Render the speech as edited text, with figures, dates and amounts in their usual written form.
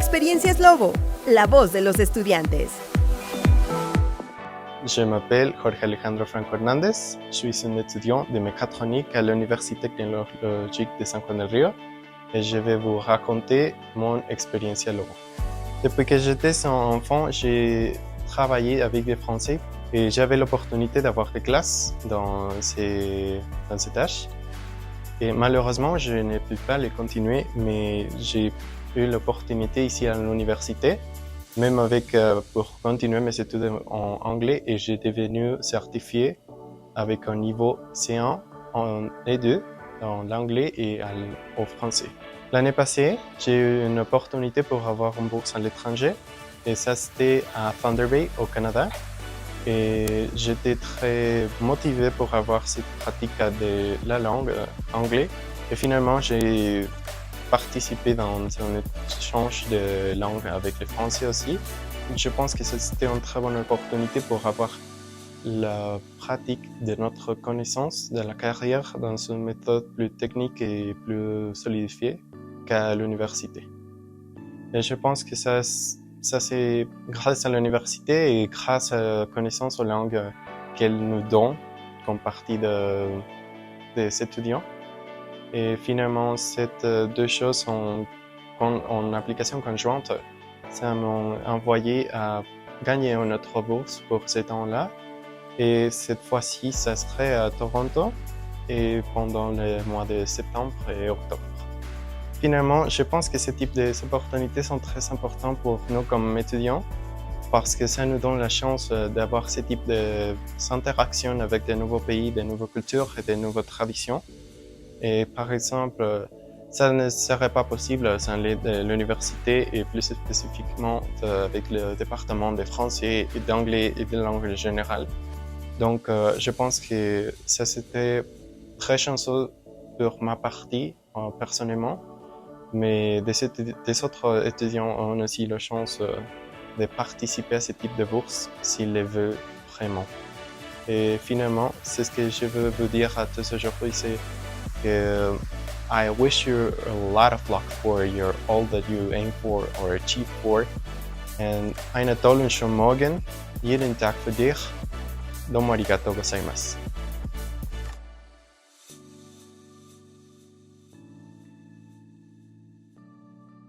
Experiencias Lobo, la voz de los estudiantes. Je m'appelle Jorge Alejandro Franco Hernández. Je suis un étudiant de mécatronique à l'Université technologique de San Juan del Río et je vais vous raconter mon expérience à Lobo. Depuis que j'étais enfant, j'ai travaillé avec des Français et j'avais l'opportunité d'avoir des classes dans ces tâches. Et malheureusement, je n'ai pu pas les continuer, mais j'ai eu l'opportunité ici à l'université, même pour continuer mes études en anglais, et j'ai devenu certifié avec un niveau C1 en E2, dans l'anglais et au français. L'année passée, j'ai eu une opportunité pour avoir une bourse à l'étranger, et ça c'était à Thunder Bay, au Canada. Et j'étais très motivé pour avoir cette pratique de la langue anglais. Et finalement, j'ai participé dans un échange de langue avec les Français aussi. Je pense que c'était une très bonne opportunité pour avoir la pratique de notre connaissance de la carrière dans une méthode plus technique et plus solidifiée qu'à l'université. Et je pense que ça c'est grâce à l'université et grâce à la connaissance aux langues qu'elle nous donne comme partie des étudiants. Et finalement, ces deux choses en application conjointe, ça m'a envoyé à gagner une autre bourse pour ces temps-là. Et cette fois-ci, ça serait à Toronto et pendant les mois de septembre et octobre. Finalement, je pense que ce type d'opportunités sont très importantes pour nous comme étudiants parce que ça nous donne la chance d'avoir ce type d'interactions avec de nouveaux pays, de nouvelles cultures et de nouvelles traditions. Et par exemple, ça ne serait pas possible sans l'université et plus spécifiquement avec le département de français et d'anglais et de langue générale. Donc, je pense que ça c'était très chanceux pour ma partie personnellement. Mais des autres étudiants ont aussi la chance de participer à ce type de bourse s'ils le veulent vraiment. Et finalement, c'est ce que je veux vous dire à tous aujourd'hui, c'est que I wish you a lot of luck for all that you aim for or achieve for. And eine tolle morgen. Jeden Tag für dich. Domo arigatou gozaimasu.